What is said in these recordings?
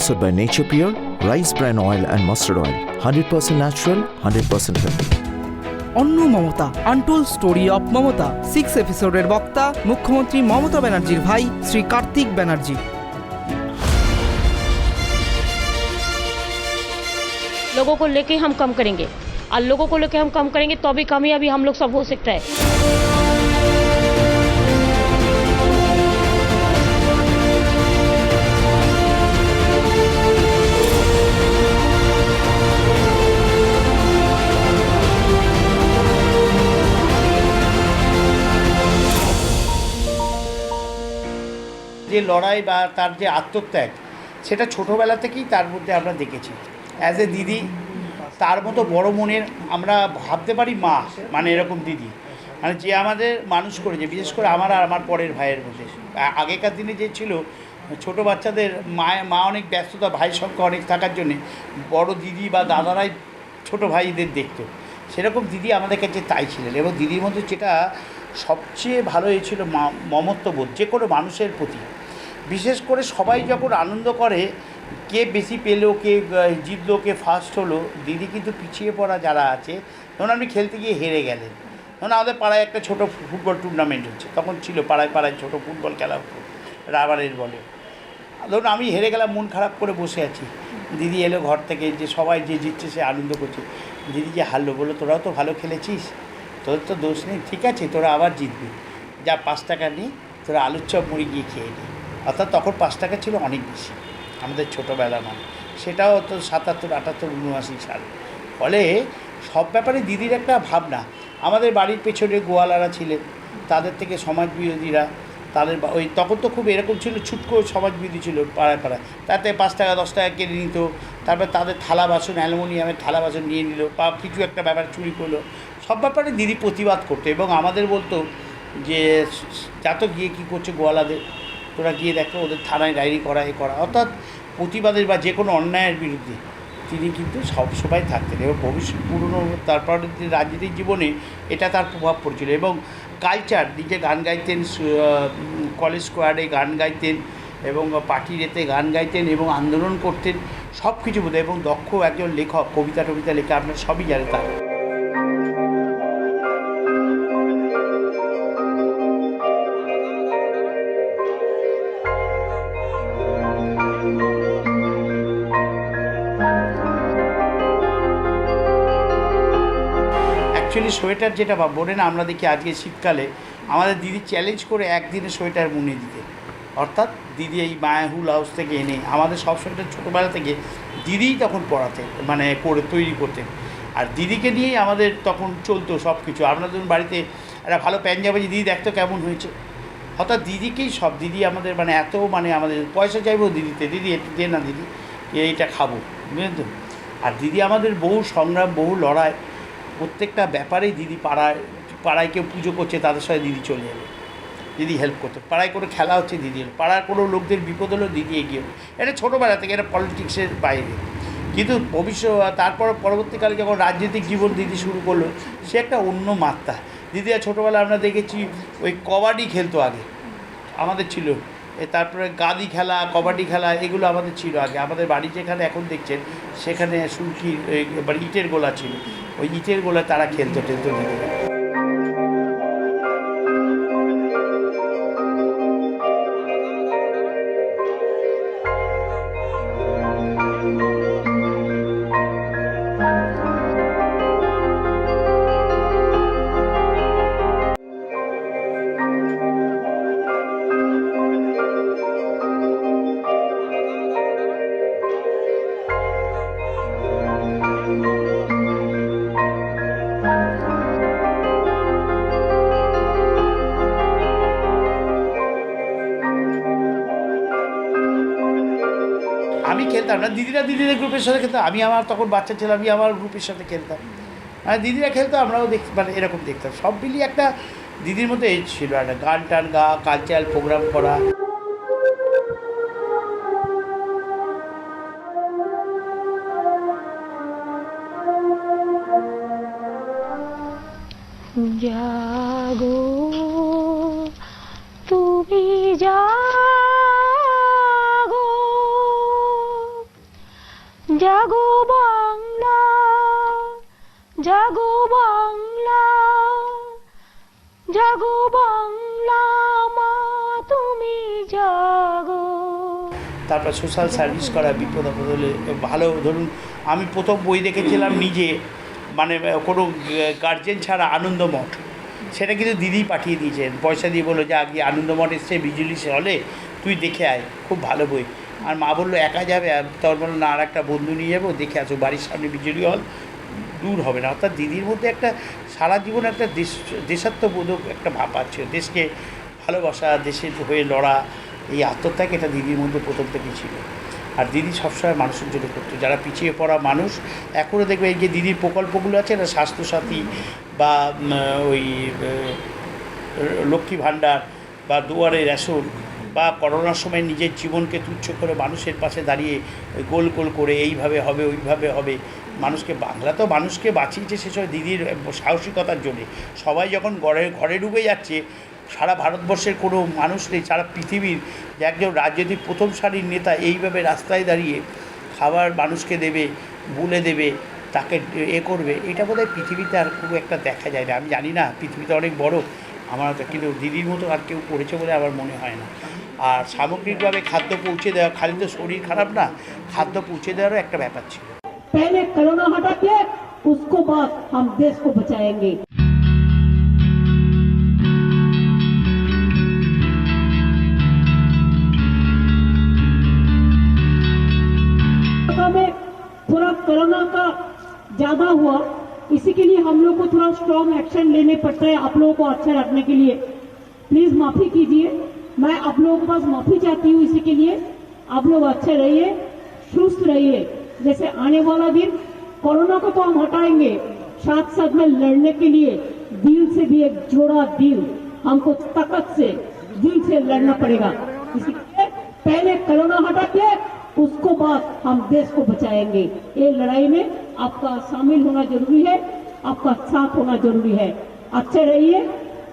sponsored by Nature Pure, rice bran oil and mustard oil. 100% natural, 100% healthy. অন্য Mamata, untold story of Mamata 6 এপিসোডের বক্তা মুখ্যমন্ত্রী মমতা ব্যানার্জির ভাই শ্রী কার্তিক ব্যানার্জি। लोगों को लेके हम कम करेंगे और लोगों को लेके हम कम करेंगे तो भी कामयाबी हम लोग सब हो सकता है। যে লড়াই বা তার যে আত্মত্যাগ সেটা ছোটোবেলা থেকেই তার মধ্যে আমরা দেখেছি। অ্যাজ এ দিদি তার মতো বড় মনের আমরা ভাবতে পারি মা, মানে এরকম দিদি, মানে যে আমাদের মানুষ করেছে, বিশেষ করে আমার আর আমার পরের ভাইয়ের মধ্যে। আগেকার দিনে যে ছিল ছোটো বাচ্চাদের মা অনেক ব্যস্ততা, ভাইয়ের সংখ্যা অনেক থাকার জন্যে বড় দিদি বা দাদারাই ছোটো ভাইদের দেখতো, সেরকম দিদি আমাদের কাছে তাই ছিলেন। এবং দিদির মধ্যে যেটা সবচেয়ে ভালো হয়েছিল মমত্ববোধ যে কোনো মানুষের প্রতি। বিশেষ করে সবাই যখন আনন্দ করে, কে বেশি পেলো, কে জিতলো, কে ফার্স্ট হলো, দিদি কিন্তু পিছিয়ে পড়া যারা আছে, ধরুন আপনি খেলতে গিয়ে হেরে গেলেন, ধরুন আমাদের পাড়ায় একটা ছোটো ফুটবল টুর্নামেন্ট হচ্ছে, তখন ছিল পাড়ায় পাড়ায় ছোটো ফুটবল খেলা হতো রাবারের বলে। ধরুন আমি হেরে গেলাম, মন খারাপ করে বসে আছি, দিদি এলো ঘর থেকে, যে সবাই যে জিতছে সে আনন্দ করছে, দিদি যে হারলো বললো তোরাও তো ভালো খেলেছিস, তোদের তো দোষ নেই, ঠিক আছে তোরা আবার জিতবি, যা 5 টাকা নিই তোরা আলুর চপ মুড়ি গিয়ে খেয়ে নি। অর্থাৎ তখন 5 টাকা ছিল অনেক বেশি আমাদের ছোটোবেলা, মানে সেটাও তো 77, 78, 79 সাল। ফলে সব ব্যাপারে দিদির একটা ভাবনা। আমাদের বাড়ির পেছনে গোয়ালারা ছিলেন, তাদের থেকে সমাজবিরোধীরা, তাদের ওই তখন তো খুব এরকম ছিল, ছুটকো সমাজবিরোধী ছিল পাড়ায় পাড়ায়, তাতে 5 টাকা 10 টাকা কেড়ে নিত। তারপর তাদের থালা বাসন, অ্যালুমিনিয়ামের থালা বাসন নিয়ে নিল, বা কিছু একটা ব্যাপার চুরি করলো, সব ব্যাপারে দিদি প্রতিবাদ করতো এবং আমাদের বলতো যে যা তো গিয়ে কী করছে গোয়ালাদের, তোরা গিয়ে দেখো, ওদের থানায় ডায়েরি করা, এ করা। অর্থাৎ প্রতিবাদের বা যে কোনো অন্যায়ের বিরুদ্ধে তিনি কিন্তু সবসময় থাকতেন এবং ভবিষ্যৎ পুরনো তারপর রাজনীতিক জীবনে এটা তার প্রভাব পড়ছিল। এবং কালচার, নিজে গান গাইতেন, কলেজ স্কোয়াডে গান গাইতেন এবং পার্টির এতে গান গাইতেন এবং আন্দোলন করতেন, সব কিছু বোধ, এবং দক্ষ একজন লেখক, কবিতা টবিতা লেখা, আপনার সবই জানেন তার। অ্যাকচুয়ালি সোয়েটার যেটা বোনে না, আমরা দেখি আজকে শীতকালে আমাদের দিদি চ্যালেঞ্জ করে একদিনে সোয়েটার বুনে দিতে। অর্থাৎ দিদি এই মায়াহুল হাউস থেকে এনে আমাদের সব সোয়েটার ছোটোবেলা থেকে দিদিই তখন পড়াতে, মানে করে তৈরি করতেন। আর দিদিকে নিয়েই আমাদের তখন চলতো সব কিছু। আমরা ধরুন বাড়িতে একটা ভালো পাঞ্জাবি, দিদি দেখতো কেমন হয়েছে, অর্থাৎ দিদিকেই সব। দিদি আমাদের মানে এত, মানে আমাদের পয়সা চাইবো দিদিতে, দিদি একটু দে না দিদি, এইটা খাবো, বুঝলেন তো। আর দিদি আমাদের বহু সংগ্রাম, বহু লড়াই, প্রত্যেকটা ব্যাপারেই দিদি পাড়ায় কেউ পুজো করছে তাদের সাথে দিদি চলে এলো, দিদি হেল্প করতো। পাড়ায় কোনো খেলা হচ্ছে দিদি এলো, পাড়ার কোনো লোকদের বিপদ হলো দিদি এগিয়ে এলো। এটা ছোটোবেলা থেকে, এটা পলিটিক্সের বাইরে। কিন্তু তারপর পরবর্তীকালে যখন রাজনৈতিক জীবন দিদি শুরু করলো, সে একটা অন্য মাত্রা। দিদি ছোটোবেলা আমরা দেখেছি ওই কবাডি খেলতো আগে, আমাদের ছিল। তারপরে গাদি খেলা, কবাডি খেলা, এগুলো আমাদের ছিল আগে। আমাদের বাড়ি যেখানে এখন দেখছেন সেখানে সুরকির ইটের গোলা ছিল, ওই ইটের গোলা তারা খেলতো দিদিরা। আমি খেলতাম না, দিদিদের গ্রুপের সাথে খেলতাম। আমি আমার তখন বাচ্চা ছিলাম, আমি আমার গ্রুপের সাথে খেলতাম, মানে দিদিরা খেলতো, আমরাও মানে এরকম দেখতাম। সব মিলিয়ে একটা দিদির মধ্যে এই ছিল একটা গান টান গা, কালচারাল প্রোগ্রাম করা। জাগো তুমি জাগো জাগো বাংলা, জাগো বাংলা মা তুমি জাগো। তারপর সোশ্যাল সার্ভিস করা, বিপদ আপদ হলে ভালো। ধরুন আমি প্রথম বই দেখেছিলাম নিজে, মানে কোনো গার্জেন ছাড়া আনন্দমঠ, সেটা কিন্তু দিদি পাঠিয়ে দিয়েছেন, পয়সা দিয়ে বললো যে আগে আনন্দমঠ এসছে বিজুলি হলে, তুই দেখে আয়, খুব ভালো বই। আর মা বললো একা যাবে, আর তোর বললো না আর একটা বন্ধু নিয়ে যাবো, দেখে আসো, বাড়ির সামনে বিজুলি হল, দূর হবে না। অর্থাৎ দিদির মধ্যে একটা সারা জীবন একটা দেশাত্মবোধক একটা ভাব আছে, দেশকে ভালোবাসা, দেশের হয়ে লড়া, এই আত্মত্যাগ এটা দিদির মধ্যে প্রথম থেকেই ছিল। আর দিদি সবসময় মানুষের জন্য করতো, যারা পিছিয়ে পড়া মানুষ। এখনও দেখবে এই যে দিদির প্রকল্পগুলো আছে না, স্বাস্থ্যসাথী বা ওই লক্ষ্মী ভাণ্ডার বা দুয়ারে রেশন, বা করোনার সময় নিজের জীবনকে তুচ্ছ করে মানুষের পাশে দাঁড়িয়ে গোল গোল করে এইভাবে হবে ওইভাবে হবে, মানুষকে, বাংলা তো মানুষকে বাঁচিয়েছে সেসব দিদির সাহসিকতার জন্যে। সবাই যখন ঘরে ডুবে যাচ্ছে, সারা ভারতবর্ষের কোনো মানুষ নেই, সারা পৃথিবীর যে একজন রাজনৈতিক প্রথম সারির নেতা এইভাবে রাস্তায় দাঁড়িয়ে খাবার মানুষকে দেবে, বলে দেবে, তাকে করবে, এটা বোধহয় পৃথিবীতে আর খুব একটা দেখা যায় না। আমি জানি না, পৃথিবীতে অনেক বড়, আমার কিন্তু দিদির মতো আর কেউ করেছে বলে আমার মনে হয় না। আর সামগ্রিকভাবে খাদ্য পৌঁছে দেওয়া, খালি তো শরীর খারাপ না, খাদ্য পৌঁছে দেওয়ারও একটা ব্যাপার ছিল। पहले कोरोना हटाइए, उसको बाद हम देश को बचाएंगे। में थोड़ा कोरोना का ज्यादा हुआ, इसी के लिए हम लोग को थोड़ा स्ट्रॉन्ग एक्शन लेने पड़ता है आप लोगों को अच्छा रखने के लिए। प्लीज माफी कीजिए, मैं आप लोगों के पास माफी चाहती हूँ। इसी के लिए आप लोग अच्छे रहिए, सुस्त रहिए। जैसे आने वाला दिन कोरोना को तो हम हटाएंगे, साथ साथ में लड़ने के लिए दिल से भी एक जोड़ा दिल, हमको ताकत से दिल से लड़ना पड़ेगा। इसलिए पहले कोरोना हटाइए, उसको बाद हम देश को बचाएंगे। ये लड़ाई में आपका शामिल होना जरूरी है, आपका साथ होना जरूरी है। अच्छे रहिए।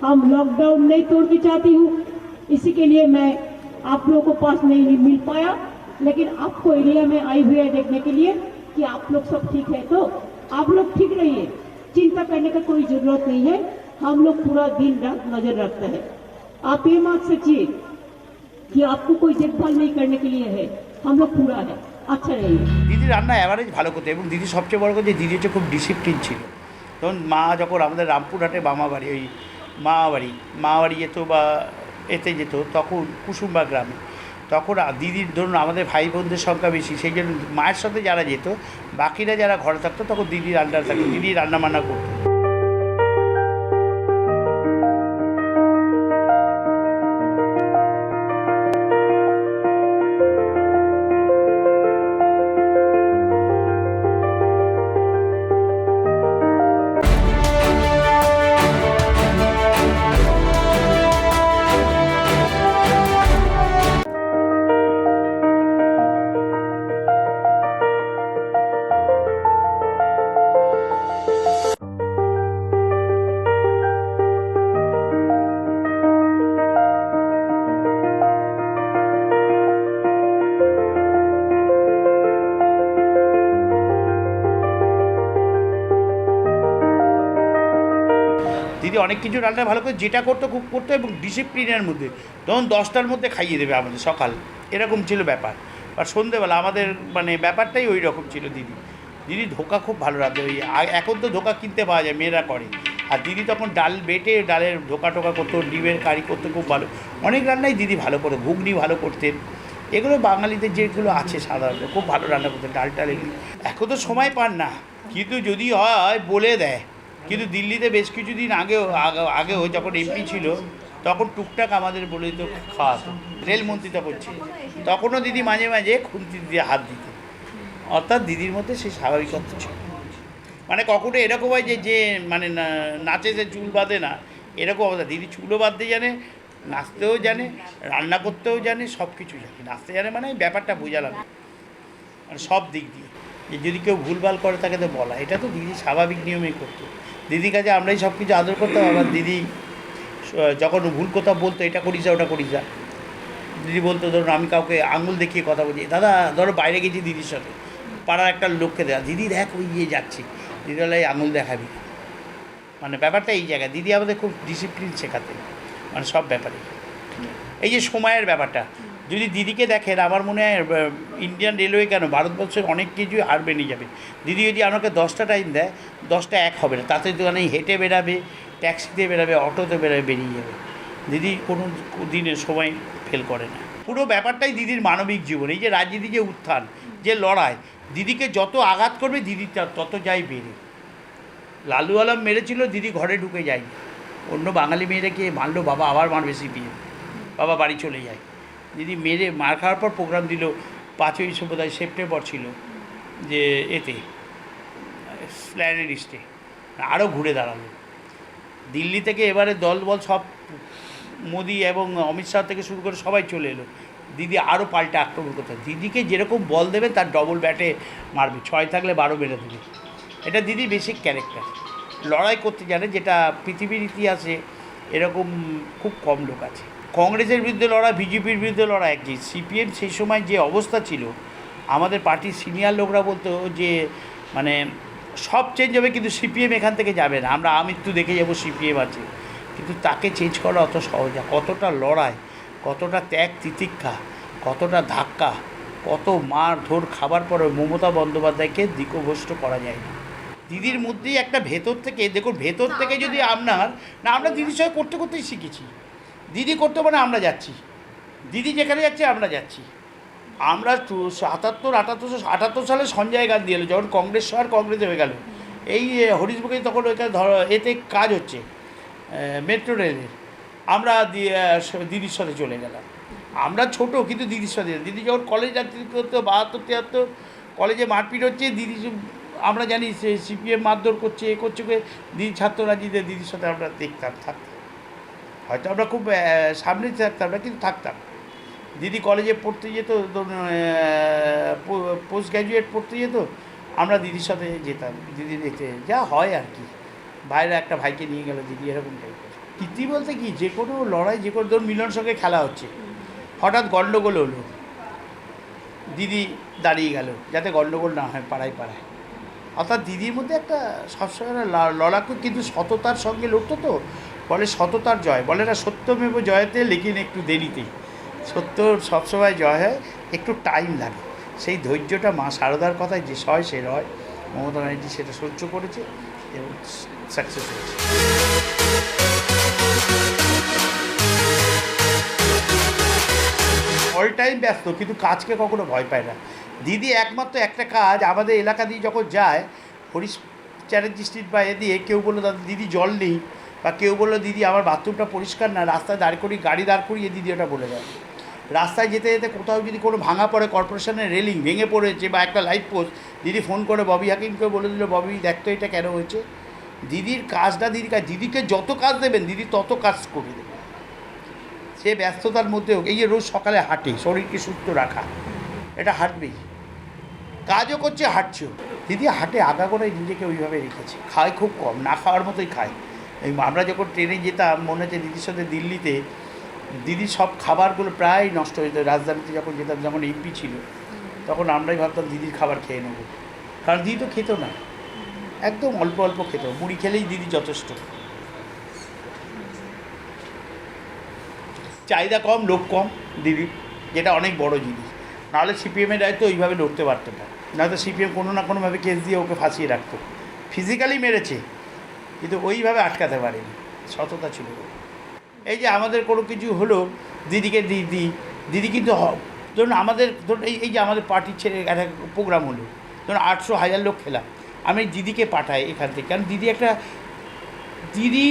हम लॉकडाउन नहीं तोड़ना चाहती हूँ, इसी के लिए मैं आप लोगों को पास नहीं मिल पाया, लेकिन आपको एरिया में आई हुई है देखने के लिए कि आप लोग सब ठीक है। तो आप लोग ठीक रहिए, चिंता करने का कोई जरूरत नहीं है। हम लोग पूरा दिन रात नजर रखते हैं। आप ये मत सोचिए कि आपको कोई देखभाल नहीं करने के लिए है, हम लोग पूरा है। अच्छा रहिए। দিদি রান্না অ্যাভারেজ ভালো করতো, এবং দিদি সবচেয়ে বড় কথা যে দিদি হচ্ছে খুব ডিসিপ্লিন ছিল। তখন মা যখন আমাদের রামপুরহাটে মামাবাড়ি, ওই মামাবাড়ি যেত বা এতে যেত, তখন কুসুম্বা গ্রামে, তখন দিদির ধরুন আমাদের ভাই বোনদের সংখ্যা বেশি, সেই জন্য মায়ের সাথে যারা যেত, বাকিরা যারা ঘরে থাকতো তখন দিদির আন্ডার থাকতো, দিদি রান্নাবান্না করতো। দিদি অনেক কিছু রান্না ভালো করে, যেটা করতো খুব করতো, এবং ডিসিপ্লিনের মধ্যে। তখন 10টার মধ্যে খাইয়ে দেবে আমাদের সকাল, এরকম ছিল ব্যাপার। আর সন্ধেবেলা আমাদের মানে ব্যাপারটাই ওই রকম ছিল। দিদি ধোকা খুব ভালো রাঁধে। ওই এখন তো ধোকা কিনতে পাওয়া যায়, মেয়েরা করে, আর দিদি তখন ডাল বেটে ডালের ধোকা টোকা করতো, ডিমের কারি করতো খুব ভালো। অনেক রান্নাই দিদি ভালো করে, ঘুগনি ভালো করতেন। এগুলো বাঙালিদের যেগুলো আছে সাধারণত খুব ভালো রান্না করতেন, ডাল টাল এগুলি। এখন তো সময় পান না, কিন্তু যদি হয় বলে দেয়। কিন্তু দিল্লিতে বেশ কিছুদিন আগেও যখন এমপি ছিল, তখন টুকটাক আমাদের বলে দিত, খাওয়াতো। রেলমন্ত্রী তখন ছিল, তখনও দিদি মাঝে মাঝে খুন্তি দিয়ে হাত দিত। অর্থাৎ দিদির মধ্যে সেই স্বাভাবিকতা ছিল। মানে কখনো এরকম হয় যে মানে নাচে যে চুল বাঁধে না, এরকম অবস্থা। দিদি চুলও বাঁধতে জানে, নাচতেও জানে, রান্না করতেও জানে, সব কিছু জানে। নাচতে জানে মানে ব্যাপারটা বোঝালাম, মানে সব দিক দিয়ে। যে যদি কেউ ভুলভাল করে তাকে তো বলা, এটা তো দিদি স্বাভাবিক নিয়মেই করতো। দিদির কাছে আমরাই সব কিছু আদর করতাম। আবার দিদি যখন ভুল কথা বলতো, এটা করিস যা ওটা করিস যা, দিদি বলতো, ধরুন আমি কাউকে আঙুল দেখিয়ে কথা বলছি, দাদা ধরো বাইরে গেছি দিদির সাথে, পাড়ার একটা লোককে দেওয়া, দিদি দেখ ওই গিয়ে যাচ্ছি, দিদিওয়ালাই আঙুল দেখাবি না। মানে ব্যাপারটা এই জায়গায় দিদি আমাদের খুব ডিসিপ্লিন শেখাতেন, মানে সব ব্যাপারে। এই যে সময়ের ব্যাপারটা যদি দিদিকে দেখেন, আমার মনে হয় ইন্ডিয়ান রেলওয়ে কেন ভারতবর্ষের অনেক কিছুই হার বেরিয়ে যাবে। দিদি যদি আমাকে 10টা টাইম দেয়, 10টা এক হবে না, তাতে তো মানে হেঁটে বেরাবে, ট্যাক্সিতে বেরাবে, অটোতে বেরাবে, বেরিয়ে যাবে। দিদি কোনো দিনের সময় ফেল করে না। পুরো ব্যাপারটাই দিদির মানবিক জীবন। এই যে রাজনীতি যে উত্থান, যে লড়াই, দিদিকে যত আঘাত করবে দিদি তত যাই বেড়ে। লালু আলম মেরেছিল, দিদি ঘরে ঢুকে যায়নি। অন্য বাঙালি মেয়েরাকে মারলো, বাবা আবার মারবে সিপিএম, বাবা বাড়ি চলে যায়। দিদি মেরে মার খাওয়ার পর প্রোগ্রাম দিল 5ই সেপ্টেম্বর ছিল যে এতে স্প্ল্যানেড-ইস্টে, আরও ঘুরে দাঁড়ালো। দিল্লি থেকে এবারে দলবল সব মোদি এবং অমিত শাহ থেকে শুরু করে সবাই চলে এলো। দিদি আরও পাল্টে আক্রমণ করতে, দিদিকে যেরকম বল দেবে তার ডবল ব্যাটে মারবে, 6 থাকলে 12 মেরে দেবে। এটা দিদির বেসিক ক্যারেক্টার। লড়াই করতে জানে, যেটা পৃথিবীর ইতিহাসে এরকম খুব কম লোক আছে। কংগ্রেসের বিরুদ্ধে লড়া, বিজেপির বিরুদ্ধে লড়া একই। সিপিএম সেই সময় যে অবস্থা ছিল, আমাদের পার্টির সিনিয়র লোকরা বলতো যে মানে সব চেঞ্জ হবে কিন্তু সিপিএম এখান থেকে যাবে না, আমরা আমৃত্যু দেখে যাবো, সিপিএম আছে। কিন্তু তাকে চেঞ্জ করা অত সহজ না। কতটা লড়াই, কতটা ত্যাগ তিতিক্ষা, কতটা ধাক্কা, কত মার ধর খাবার পরে মমতা বন্দ্যোপাধ্যায়কে দিকভ্রষ্ট করা যায় না। দিদির মধ্যেই একটা ভেতর থেকে, দেখুন ভেতর থেকে যদি আমরা দিদির সঙ্গে করতে করতেই শিখেছি। দিদি করতে মানে আমরা যাচ্ছি, দিদি যেখানে যাচ্ছে আমরা যাচ্ছি। আমরা 77-78 সালে সঞ্জয় গান্ধী এলো, যখন কংগ্রেস শহর কংগ্রেস হয়ে গেল, এই হরিশবুকে তখন ওইখানে এতে কাজ হচ্ছে মেট্রো রেলের, আমরা দিদির সাথে চলে গেলাম। আমরা ছোট কিন্তু দিদির সাথে, দিদি যখন কলেজ যাত্রী করতো 72-73 কলেজে মারপিট হচ্ছে, দিদি আমরা জানি সিপিএম মারধর করছে, এ করছে, দিদি ছাত্ররাজনীতিতে দিদির সাথে আমরা দেখতাম, থাকতাম। হয়তো আমরা খুব সামনে থাকতাম না, কিন্তু থাকতাম। দিদি কলেজে পড়তে যেত, পোস্ট গ্র্যাজুয়েট পড়তে যেত, আমরা দিদির সাথে যেতাম। দিদি দেখতে যা হয় আর কি, বাইরে একটা ভাইকে নিয়ে গেল দিদি, এরকম টাইপের কীর্তি বলতে কি, যে কোনো লড়াই, যে কোনো ধরুন মিলন সঙ্গে খেলা হচ্ছে, হঠাৎ গণ্ডগোল হলো, দিদি দাঁড়িয়ে গেল যাতে গণ্ডগোল না হয় পাড়ায় পাড়ায়। অর্থাৎ দিদির মধ্যে একটা সবসময় লড়াকু, কিন্তু সততার সঙ্গে লড়তো। তো বলে সততার জয়, বলে না সত্যমেব জয়তে, লেকিন একটু দেরিতেই। সত্য সবসময় জয় হয়, একটু টাইম লাগে। সেই ধৈর্যটা মা শারদার কথায় যে হয় সে রয়। মমতা ব্যানার্জি সেটা সহ্য করেছে এবং সাকসেস হয়েছে। অল টাইম ব্যস্ত, কিন্তু কাজকে কখনো ভয় পায় না। দিদি একমাত্র একটা কাজ আমাদের এলাকা দিয়ে যখন যায়, হরিশ চ্যাটার্জি স্ট্রিট বা এ দিয়ে, কেউ বললো দাদা দিদি জল নেই, বা কেউ বললো দিদি আমার বাথরুমটা পরিষ্কার না, রাস্তায় গাড়ি দাঁড় করিয়ে দিদি ওটা বলে দেয়। রাস্তায় যেতে যেতে কোথাও যদি কোনো ভাঙা পড়ে, কর্পোরেশনের রেলিং ভেঙে পড়েছে বা একটা লাইট পোস্ট, দিদি ফোন করে ববি হাকিমকে বলে দিল, ববি দেখতো এটা কেন হয়েছে। দিদির কাজটা দিদিকে যত কাজ দেবেন দিদি তত কাজ করে দেবে। সে ব্যস্ততার মধ্যেও এই যে রোজ সকালে হাঁটে, শরীরকে সুস্থ রাখা, এটা হাঁটবেই, কাজও করছে হাঁটছেও। দিদি হাঁটে, আগাগোড়ায় নিজেকে ওইভাবে রেখেছে। খায় খুব কম, না খাওয়ার মতোই খায়। এই আমরা যখন ট্রেনে যেতাম, মনে হচ্ছে দিদির সাথে দিল্লিতে, দিদির সব খাবারগুলো প্রায় নষ্ট হয়ে যেত। রাজধানীতে যখন যেতাম, যখন এমপি ছিল, তখন আমরাই ভাবতাম দিদির খাবার খেয়ে নেবো, কারণ দিদি তো খেত না, একদম অল্প অল্প খেত, মুড়ি খেলেই দিদি যথেষ্ট। চাহিদা কম, লোক কম দিদি, যেটা অনেক বড় জিনিস। নাহলে সিপিএমের দায়িত্ব ওইভাবে লড়তে পারতো না, নয়তো সিপিএম কোনো না কোনোভাবে কেস দিয়ে ওকে ফাঁসিয়ে রাখতো। ফিজিক্যালি মেরেছে, কিন্তু ওইভাবে আটকাতে পারেনি, সততা ছিল। এই যে আমাদের কোনো কিছু হলো, দিদিকে দিদি কিন্তু ধরুন আমাদের এই যে আমাদের পার্টির ছেলে একটা প্রোগ্রাম হলো, ধরুন 800,000 লোক খেলাম, আমি দিদিকে পাঠাই এখান থেকে, কারণ দিদি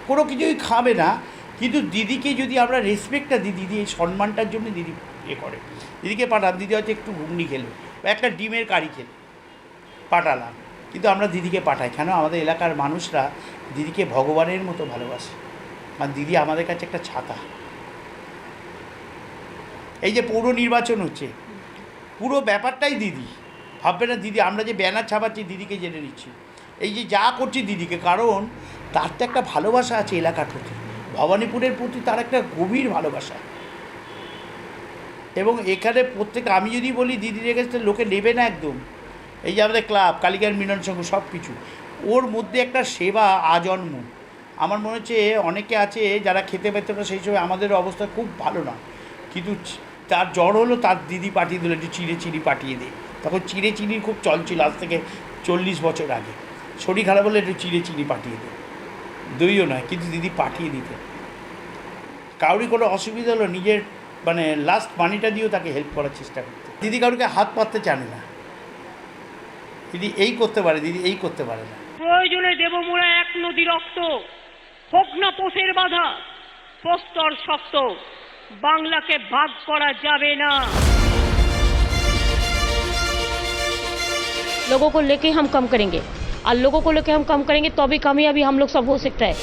কোনো কিছুই খাবে না, কিন্তু দিদিকে যদি আমরা রেসপেক্টটা দিই, দিদি এই সম্মানটার জন্য দিদি করে, দিদিকে পাঠাম। দিদি হয়তো একটু ঘুগনি খেলো বা একটা ডিমের কারি খেলো, পাঠালাম, কিন্তু আমরা দিদিকে পাঠাই কেন? আমাদের এলাকার মানুষরা দিদিকে ভগবানের মতো ভালোবাসে, আর দিদি আমাদের কাছে একটা ছাতা। এই যে পৌর নির্বাচন হচ্ছে, পুরো ব্যাপারটাই দিদি, ভাববে না দিদি, আমরা যে ব্যানার ছাপাচ্ছি দিদিকে জেনে নিচ্ছি, এই যে যা করছি দিদিকে, কারণ তার তো একটা ভালোবাসা আছে এলাকার প্রতি, ভবানীপুরের প্রতি তার একটা গভীর ভালোবাসা। এবং এখানে প্রত্যেক, আমি যদি বলি দিদির কাছে লোকে নেবে না একদম, এই যে আমাদের ক্লাব কালিকার মিলন সংঘ সব কিছু, ওর মধ্যে একটা সেবা আজন্ম। আমার মনে হচ্ছে অনেকে আছে যারা খেতে পেত না, সেই সময় আমাদের অবস্থা খুব ভালো না, কিন্তু তার জ্বর হলো, তার দিদি পাঠিয়ে দিল একটু চিড়ে চিনি পাঠিয়ে দিই। তখন চিড়ে চিনির খুব চল ছিল, আজ থেকে 40 বছর আগে। শরীর খারাপ হলে একটু চিড়ে চিনি পাঠিয়ে দিই, দইও নয়, কিন্তু দিদি পাঠিয়ে দিতে। কাউরি কোনো অসুবিধা হলো নিজের মানে লাস্ট মানিটা দিয়েও তাকে হেল্প করার চেষ্টা করতে। দিদি কাউকে হাত পাততে জানে না, দিদি এই করতে পারে, দিদি এই করতে পারে না। প্রয়োজনে দেব মোরা এক নদী রক্ত, হোক না পোষের বাধা, প্রস্তর শক্ত, বাংলাকে ভাগ করা যাবে না। लोगों को लेके हम कम करेंगे और लोगों को लेके हम कम करेंगे तो भी कामयाबी हम लोग सब हो सकता है।